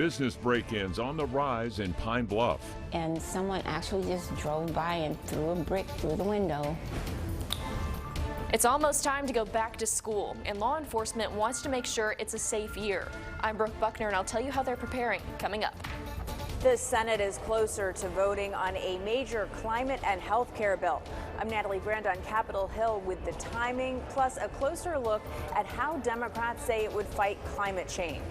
Business break-ins on the rise in Pine Bluff. And someone actually just drove by and threw a brick through the window. It's almost time to go back to school, and law enforcement wants to make sure it's a safe year. I'm Brooke Buckner, and I'll tell you how they're preparing coming up. The Senate is closer to voting on a major climate and health care bill. I'm Natalie Brand on Capitol Hill with the timing, plus a closer look at how Democrats say it would fight climate change.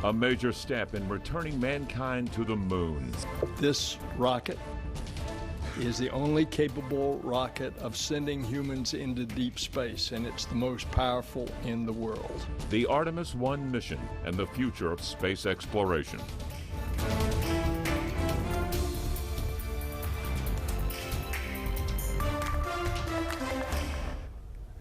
A major step in returning mankind to the moon. This rocket is the only capable rocket of sending humans into deep space, and it's the most powerful in the world. The Artemis 1 mission and the future of space exploration.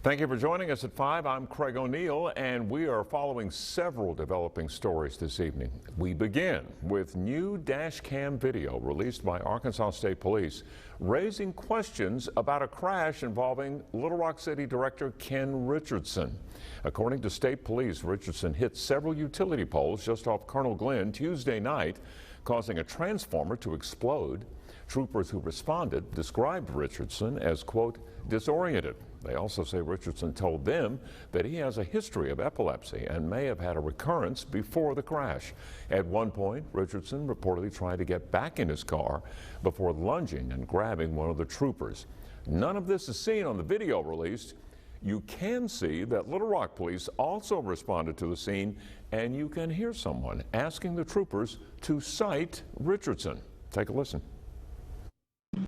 Thank you for joining us at 5. I'm Craig O'Neill, and we are following several developing stories this evening. We begin with new dash cam video released by Arkansas State Police, raising questions about a crash involving Little Rock City Director Ken Richardson. According to State Police, Richardson hit several utility poles just off Colonel Glenn Tuesday night, causing a transformer to explode. Troopers who responded described Richardson as, quote, disoriented. They also say Richardson told them that he has a history of epilepsy and may have had a recurrence before the crash. At one point, Richardson reportedly tried to get back in his car before lunging and grabbing one of the troopers. None of this is seen on the video released. You can see that Little Rock police also responded to the scene, and you can hear someone asking the troopers to cite Richardson. Take a listen.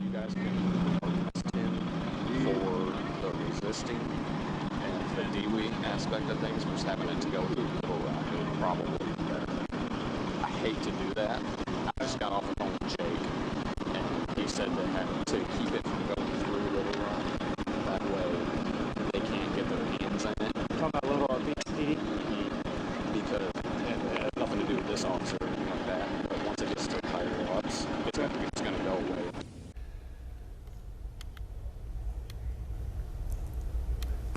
You guys can arrest him for the resisting and the DWI aspect of things, just having it to go through Little Rock is probably better. I hate to do that. I just got off the phone with Jake, and he said they had to keep it from going through Little Rock. That way they can't get their hands in it. Talking about Little Rock PD? Because it had nothing to do with this officer or anything like that. But once it gets to higher ups, it's going to go away.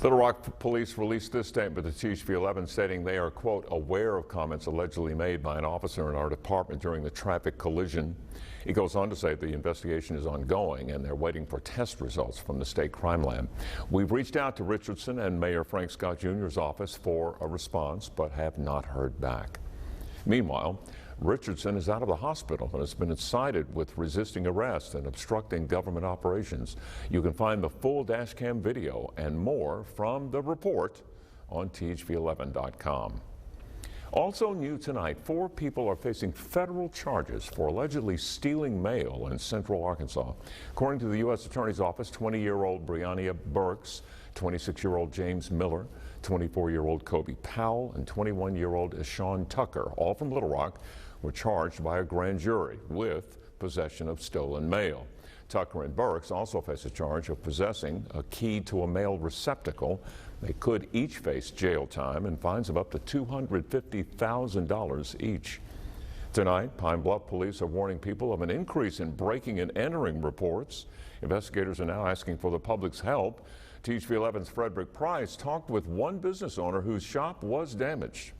Little Rock police released this statement to THV11 stating they are, quote, aware of comments allegedly made by an officer in our department during the traffic collision. He goes on to say the investigation is ongoing and they're waiting for test results from the state crime lab. We've reached out to Richardson and Mayor Frank Scott Jr.'s office for a response, but have not heard back. Meanwhile, Richardson is out of the hospital and has been cited with resisting arrest and obstructing government operations. You can find the full dash cam video and more from the report on THV11.com. Also new tonight, 4 people are facing federal charges for allegedly stealing mail in Central Arkansas. According to the U.S. Attorney's Office, 20-year-old Brianna Burks, 26-year-old James Miller, 24-year-old Kobe Powell, and 21-year-old Eshawn Tucker, all from Little Rock, were charged by a grand jury with possession of stolen mail. Tucker and Burks also face a charge of possessing a key to a mail receptacle. They could each face jail time and fines of up to $250,000 each. Tonight, Pine Bluff police are warning people of an increase in breaking and entering reports. Investigators are now asking for the public's help. THV11's Frederick Price talked with one business owner whose shop was damaged.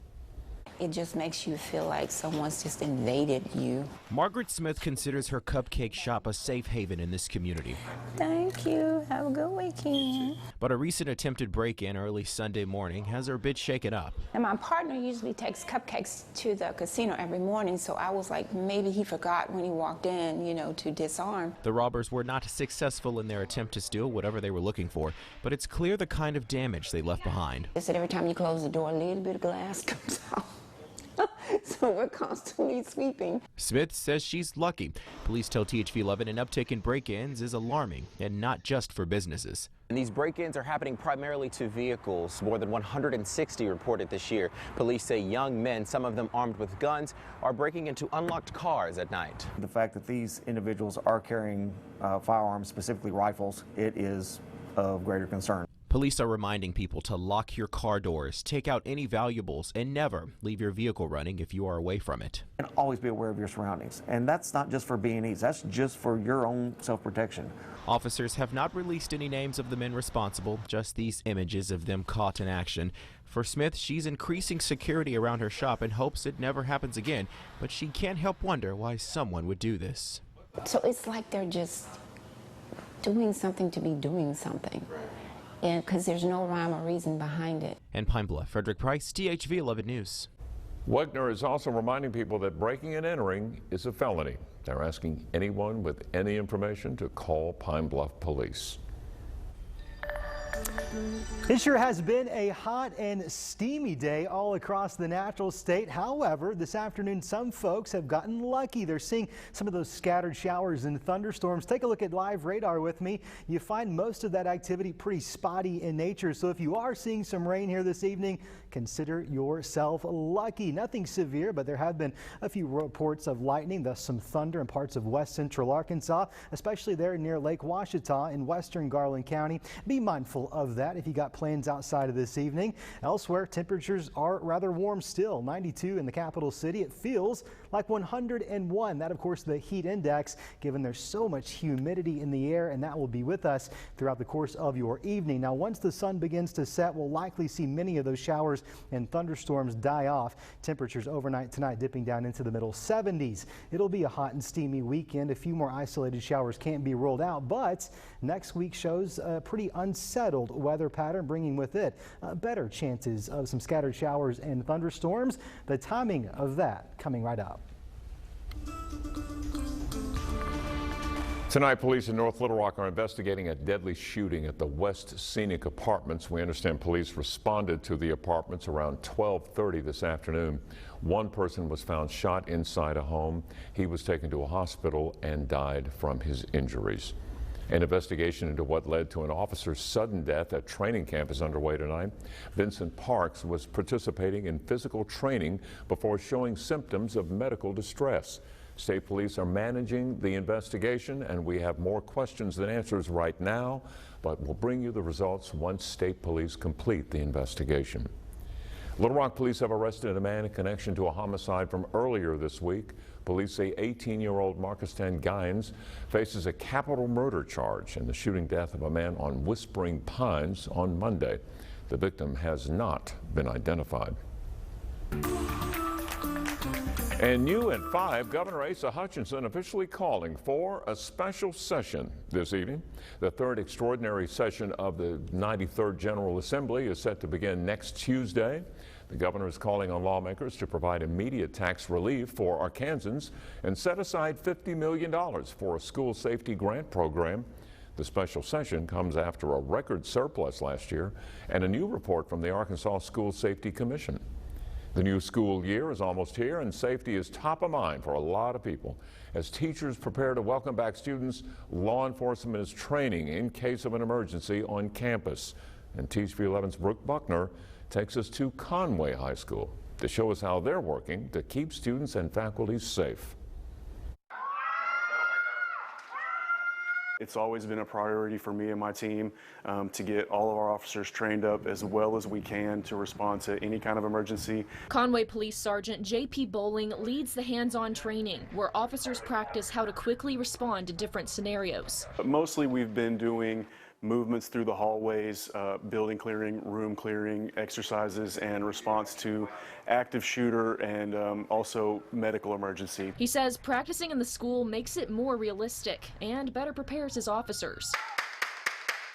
It just makes you feel like someone's just invaded you. Margaret Smith considers her cupcake shop a safe haven in this community. Thank you. Have a good weekend. But a recent attempted break-in early Sunday morning has her a bit shaken up. And my partner usually takes cupcakes to the casino every morning, so I was like, maybe he forgot when he walked in, you know, to disarm. The robbers were not successful in their attempt to steal whatever they were looking for, but it's clear the kind of damage they left behind. They said every time you close the door, a little bit of glass comes out. So we're constantly sweeping. Smith says she's lucky. Police tell THV11 an uptick in break-ins is alarming, and not just for businesses. And these break-ins are happening primarily to vehicles. More than 160 reported this year. Police say young men, some of them armed with guns, are breaking into unlocked cars at night. The fact that these individuals are carrying firearms, specifically rifles, it is of greater concern. Police are reminding people to lock your car doors, take out any valuables, and never leave your vehicle running if you are away from it. And always be aware of your surroundings. And that's not just for B&Es, that's just for your own self-protection. Officers have not released any names of the men responsible, just these images of them caught in action. For Smith, she's increasing security around her shop and hopes it never happens again, but she can't help wonder why someone would do this. So it's like they're just doing something to be doing something. And because there's no rhyme or reason behind it. In Pine Bluff, Frederick Price, THV11 News. Wagner is also reminding people that breaking and entering is a felony. They're asking anyone with any information to call Pine Bluff Police. It sure has been a hot and steamy day all across the natural state. However, this afternoon, some folks have gotten lucky. They're seeing some of those scattered showers and thunderstorms. Take a look at live radar with me. You find most of that activity pretty spotty in nature. So if you are seeing some rain here this evening, consider yourself lucky. Nothing severe, but there have been a few reports of lightning, thus some thunder in parts of west central Arkansas, especially there near Lake Ouachita in western Garland County. Be mindful of that if you got plans outside of this evening. Elsewhere, temperatures are rather warm still. 92 in the capital city. It feels like 101. That, of course, the heat index, given there's so much humidity in the air, and that will be with us throughout the course of your evening. Now, once the sun begins to set, we'll likely see many of those showers and thunderstorms die off. Temperatures overnight tonight dipping down into the middle 70s. It'll be a hot and steamy weekend. A few more isolated showers can't be ruled out, but next week shows a pretty unsettled weather pattern, bringing with it better chances of some scattered showers and thunderstorms. The timing of that coming right up. Tonight, police in North Little Rock are investigating a deadly shooting at the West Scenic Apartments. We understand police responded to the apartments around 12:30 this afternoon. One person was found shot inside a home. He was taken to a hospital and died from his injuries. An investigation into what led to an officer's sudden death at training camp is underway tonight. Vincent Parks was participating in physical training before showing symptoms of medical distress. State police are managing the investigation, and we have more questions than answers right now, but we'll bring you the results once state police complete the investigation. Little Rock police have arrested a man in connection to a homicide from earlier this week. Police say 18-year-old Marcus Gaines faces a capital murder charge in the shooting death of a man on Whispering Pines on Monday. The victim has not been identified. And new at 5, Governor Asa Hutchinson officially calling for a special session this evening. The third extraordinary session of the 93rd General Assembly is set to begin next Tuesday. The governor is calling on lawmakers to provide immediate tax relief for Arkansans and set aside $50 million for a school safety grant program. The special session comes after a record surplus last year and a new report from the Arkansas School Safety Commission. The new school year is almost here, and safety is top of mind for a lot of people. As teachers prepare to welcome back students, law enforcement is training in case of an emergency on campus. And THV11's Brooke Buckner takes us to Conway High School to show us how they're working to keep students and faculty safe. It's always been a priority for me and my team to get all of our officers trained up as well as we can to respond to any kind of emergency. Conway Police Sergeant J.P. Bowling leads the hands-on training where officers practice how to quickly respond to different scenarios. But mostly we've been doing movements through the hallways, building clearing, room clearing, exercises, and response to active shooter and also medical emergency. He says practicing in the school makes it more realistic and better prepares his officers.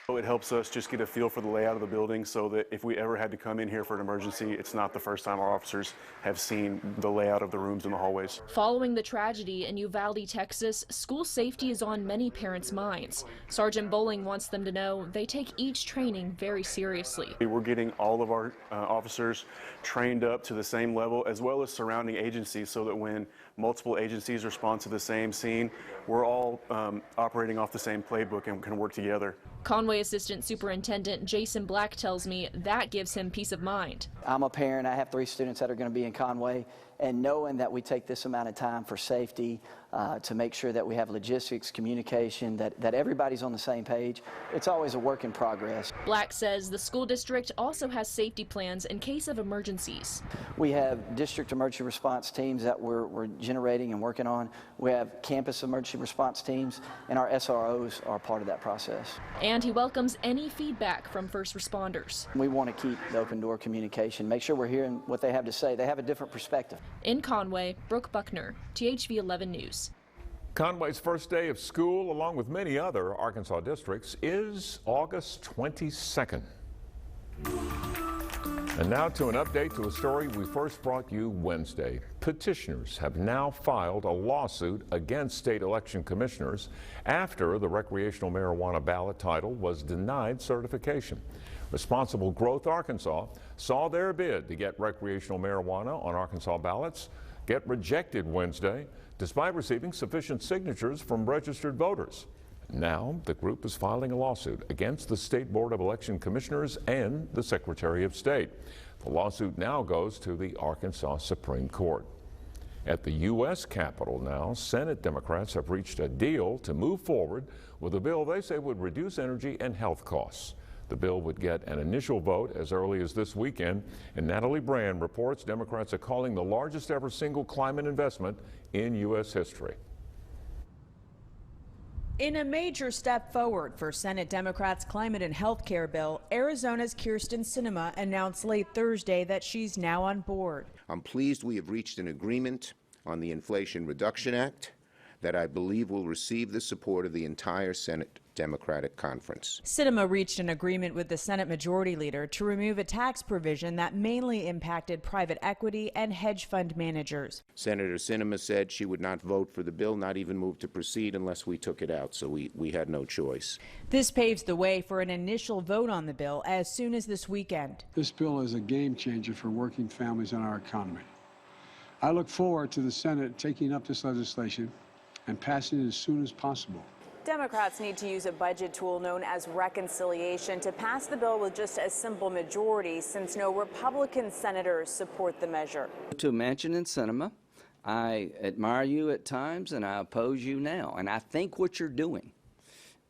It helps us just get a feel for the layout of the building so that if we ever had to come in here for an emergency, it's not the first time our officers have seen the layout of the rooms and the hallways. Following the tragedy in Uvalde, Texas, school safety is on many parents' minds. Sergeant Bowling wants them to know they take each training very seriously. We're getting all of our officers trained up to the same level, as well as surrounding agencies, so that when multiple agencies respond to the same scene, we're all operating off the same playbook and can work together. Conway Assistant Superintendent Jason Black tells me that gives him peace of mind. I'm a parent. I have 3 students that are going to be in Conway, and knowing that we take this amount of time for safety, to make sure that we have logistics, communication, that everybody's on the same page, it's always a work in progress. Black says the school district also has safety plans in case of emergencies. We have district emergency response teams that we're generating and working on. We have campus emergency response teams, and our SROs are part of that process. And he welcomes any feedback from first responders. We want to keep the open door communication, make sure we're hearing what they have to say. They have a different perspective. In Conway, Brooke Buckner, THV11 News. Conway's first day of school, along with many other Arkansas districts, is August 22nd. And now to an update to a story we first brought you Wednesday. Petitioners have now filed a lawsuit against state election commissioners after the recreational marijuana ballot title was denied certification. Responsible Growth Arkansas saw their bid to get recreational marijuana on Arkansas ballots get rejected Wednesday, despite receiving sufficient signatures from registered voters. Now, the group is filing a lawsuit against the State Board of Election Commissioners and the Secretary of State. The lawsuit now goes to the Arkansas Supreme Court. At the U.S. Capitol now, Senate Democrats have reached a deal to move forward with a bill they say would reduce energy and health costs. The bill would get an initial vote as early as this weekend, and Natalie Brand reports Democrats are calling the largest ever single climate investment in U.S. history. In a major step forward for Senate Democrats' climate and health care bill, Arizona's Kyrsten Sinema announced late Thursday that she's now on board. I'm pleased we have reached an agreement on the Inflation Reduction Act that I believe will receive the support of the entire Senate Democratic Conference. Sinema reached an agreement with the Senate Majority Leader to remove a tax provision that mainly impacted private equity and hedge fund managers. Senator Sinema said she would not vote for the bill, not even move to proceed unless we took it out, so we had no choice. This paves the way for an initial vote on the bill as soon as this weekend. This bill is a game changer for working families and our economy. I look forward to the Senate taking up this legislation and passing it as soon as possible. Democrats need to use a budget tool known as reconciliation to pass the bill with just a simple majority, since no Republican senators support the measure. To Manchin and Sinema, I admire you at times and I oppose you now. And I think what you're doing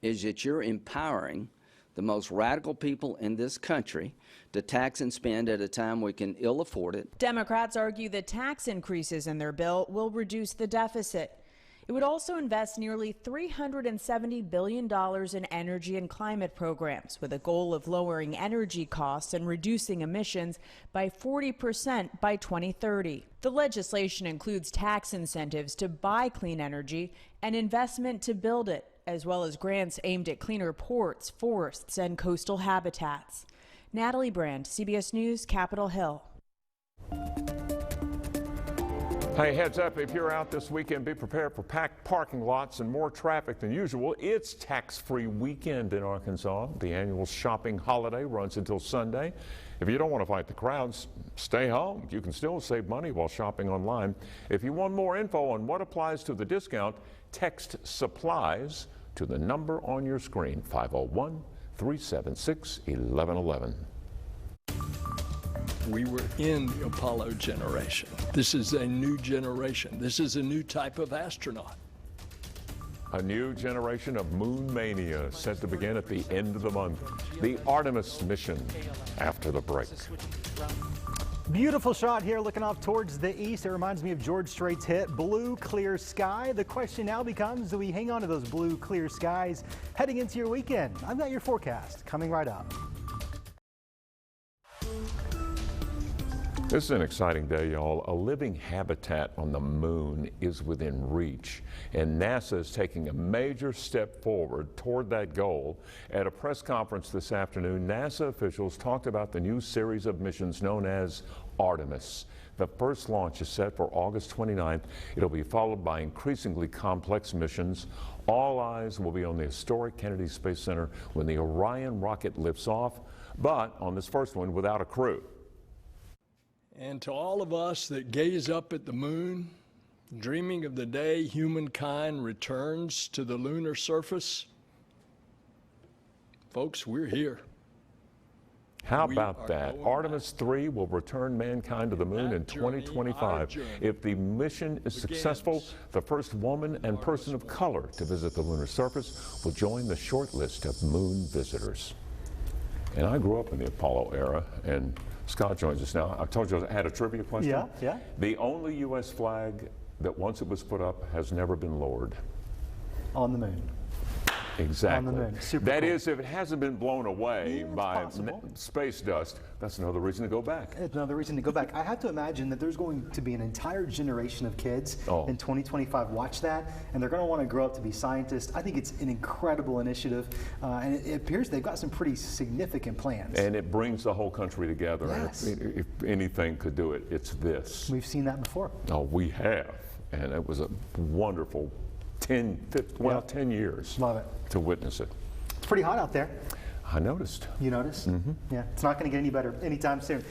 is that you're empowering the most radical people in this country to tax and spend at a time we can ill afford it. Democrats argue the tax increases in their bill will reduce the deficit. It would also invest nearly $370 billion in energy and climate programs, with a goal of lowering energy costs and reducing emissions by 40% by 2030. The legislation includes tax incentives to buy clean energy and investment to build it, as well as grants aimed at cleaner ports, forests, and coastal habitats. Natalie Brand, CBS News, Capitol Hill. Hey, heads up, if you're out this weekend, be prepared for packed parking lots and more traffic than usual. It's tax-free weekend in Arkansas. The annual shopping holiday runs until Sunday. If you don't want to fight the crowds, stay home. You can still save money while shopping online. If you want more info on what applies to the discount, text SUPPLIES to the number on your screen, 501-376-1111. We were in the Apollo generation. This is a new generation. This is a new type of astronaut. A new generation of moon mania set to begin at the end of the month. The Artemis mission after the break. Beautiful shot here looking off towards the east. It reminds me of George Strait's hit, Blue Clear Sky. The question now becomes, do we hang on to those blue clear skies heading into your weekend? I've got your forecast coming right up. This is an exciting day, y'all. A living habitat on the moon is within reach, and NASA is taking a major step forward toward that goal. At a press conference this afternoon, NASA officials talked about the new series of missions known as Artemis. The first launch is set for August 29th. It'll be followed by increasingly complex missions. All eyes will be on the historic Kennedy Space Center when the Orion rocket lifts off, but on this first one without a crew. And to all of us that gaze up at the moon, dreaming of the day humankind returns to the lunar surface, folks, we're here. How about that? Artemis 3 will return mankind to the moon in 2025. If the mission is successful, the first woman and person of color to visit the lunar surface will join the short list of moon visitors. And I grew up in the Apollo era, and Scott joins us now. I told you I had a trivia question. Yeah, yeah. The only U.S. flag that once it was put up has never been lowered. On the moon. Exactly. On the moon. Super That cool. is, if it hasn't been blown away Yeah, it's by possible. space dust, that's another reason to go back. It's another reason to go back. I have to imagine that there's going to be an entire generation of kids in 2025 watch that, and they're going to want to grow up to be scientists. I think it's an incredible initiative, and it appears they've got some pretty significant plans. And it brings the whole country together. Yes. And if anything could do it, it's this. We've seen that before. Oh, we have. And it was a wonderful 10 years Love it. to witness it. It's pretty hot out there. I noticed. You noticed? Yeah. It's not going to get any better anytime soon.